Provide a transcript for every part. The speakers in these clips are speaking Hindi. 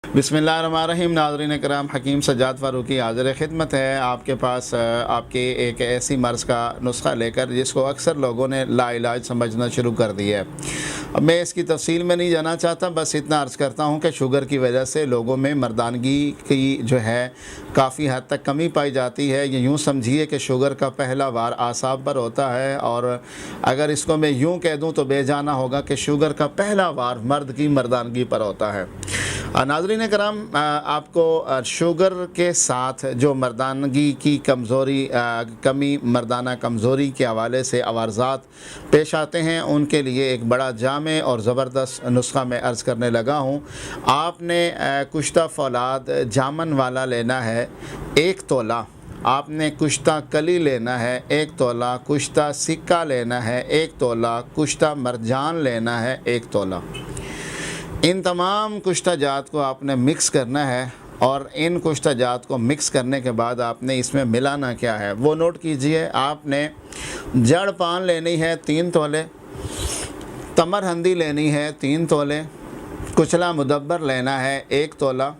बिस्मिल्लाहिर्रहमानिर्रहीम। नाज़रीन कराम, हकीम सज्जाद फ़ारूकी हाज़िर खिदमत है आपके पास आपके एक ऐसी मर्ज़ का नुस्खा लेकर जिसको अक्सर लोगों ने लाइलाज समझना शुरू कर दिया है। अब मैं इसकी तफसील में नहीं जाना चाहता, बस इतना अर्ज़ करता हूँ कि शुगर की वजह से लोगों में मर्दानगी की जो है काफ़ी हद तक कमी पाई जाती है। ये यूँ समझिए कि शुगर का पहला वार आसाब पर होता है, और अगर इसको मैं यूँ कह दूँ तो बेजाना होगा कि शुगर का पहला वार मर्द की मर्दानगी पर होता है। नाज़रीन कराम, आपको शुगर के साथ जो मर्दानगी की कमी मर्दाना कमज़ोरी के हवाले से अवारज़ात पेश आते हैं, उनके लिए एक बड़ा जामे और ज़बरदस्त नुस्खा मैं अर्ज़ करने लगा हूँ। आपने कुश्ता फौलाद जामन वाला लेना है 1 तोला, आपने कुश्ता कली लेना है 1 तोला, कुश्ता सिक्का लेना है 1 तोला, कुश्ता मरजान लेना है 1 तोला। इन तमाम कुश्ता जात को आपने मिक्स करना है, और इन कुश्ता जात को मिक्स करने के बाद आपने इसमें मिलाना क्या है वो नोट कीजिए। आपने जड़ पान लेनी है 3 तोले, तमर हंदी लेनी है 3 तोले, कुचला मुदब्बर लेना है 1 तोला,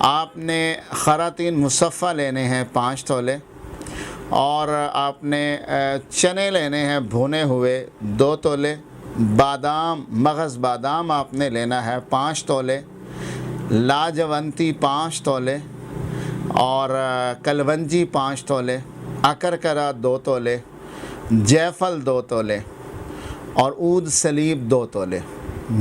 आपने खरातीन मुसफ़ा लेने हैं 5 तोले, और आपने चने लेने हैं भुने हुए 2 तोले, बादाम मगज़ बादाम आपने लेना है 5 तोले, लाजवंती 5 तोले, और कलवंजी 5 तोले, अकरकरा 2 तोले, जैफल 2 तोले, और ऊद सलीब 2 तोले।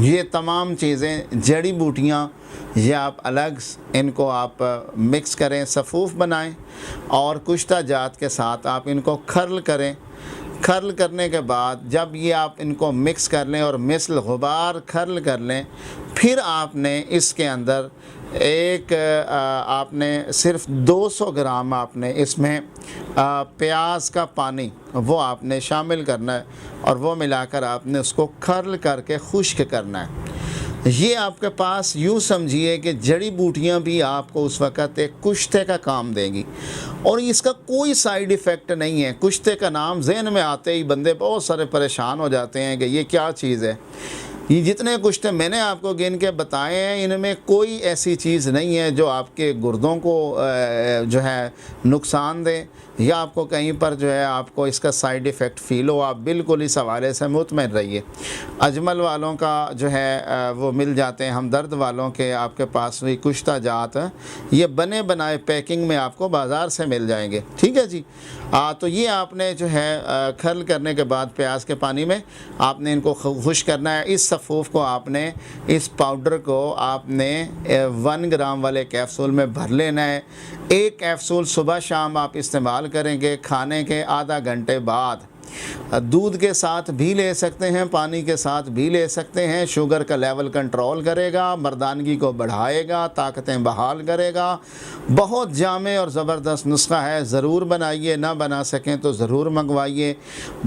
ये तमाम चीज़ें जड़ी बूटियाँ, ये आप अलग इनको आप मिक्स करें, सफ़ूफ़ बनाएं, और कुश्ता जात के साथ आप इनको खर्ल करें। खर्ल करने के बाद जब ये आप इनको मिक्स कर लें और मिसल गुबार खर्ल कर लें, फिर आपने इसके अंदर आपने सिर्फ 200 ग्राम आपने इसमें प्याज का पानी वो आपने शामिल करना है, और वो मिलाकर आपने उसको खर्ल करके खुश्क करना है। ये आपके पास यूँ समझिए कि जड़ी बूटियाँ भी आपको उस वक़्त एक कुश्ते का काम देंगी, और इसका कोई साइड इफ़ेक्ट नहीं है। कुश्ते का नाम ज़हन में आते ही बंदे बहुत सारे परेशान हो जाते हैं कि ये क्या चीज़ है। ये जितने कुश्ते मैंने आपको गिन के बताए हैं, इनमें कोई ऐसी चीज़ नहीं है जो आपके गुर्दों को जो है नुकसान दे, या आपको कहीं पर जो है आपको इसका साइड इफ़ेक्ट फ़ील हो। आप बिल्कुल इस हवाले से मुतमईन रहिए। अजमल वालों का जो है वो मिल जाते हैं, हमदर्द वालों के आपके पास भी कुश्ता जात ये बने बनाए पैकिंग में आपको बाज़ार से मिल जाएंगे। ठीक है जी। तो ये आपने जो है खर्ल करने के बाद प्याज के पानी में आपने इनको खुश करना है। इस सफ़ूफ़ को आपने, इस पाउडर को आपने 1 ग्राम वाले कैप्सूल में भर लेना है। 1 कैप्सूल सुबह शाम आप इस्तेमाल करेंगे, खाने के आधा घंटे बाद। दूध के साथ भी ले सकते हैं, पानी के साथ भी ले सकते हैं। शुगर का लेवल कंट्रोल करेगा, मर्दानगी को बढ़ाएगा, ताकतें बहाल करेगा। बहुत जामे और ज़बरदस्त नुस्खा है, ज़रूर बनाइए। ना बना सकें तो ज़रूर मंगवाइए।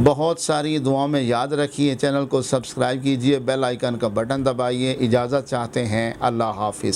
बहुत सारी दुआओं में याद रखिए। चैनल को सब्सक्राइब कीजिए, बेल आइकन का बटन दबाइए। इजाज़त चाहते हैं, अल्लाह हाफ़िज़।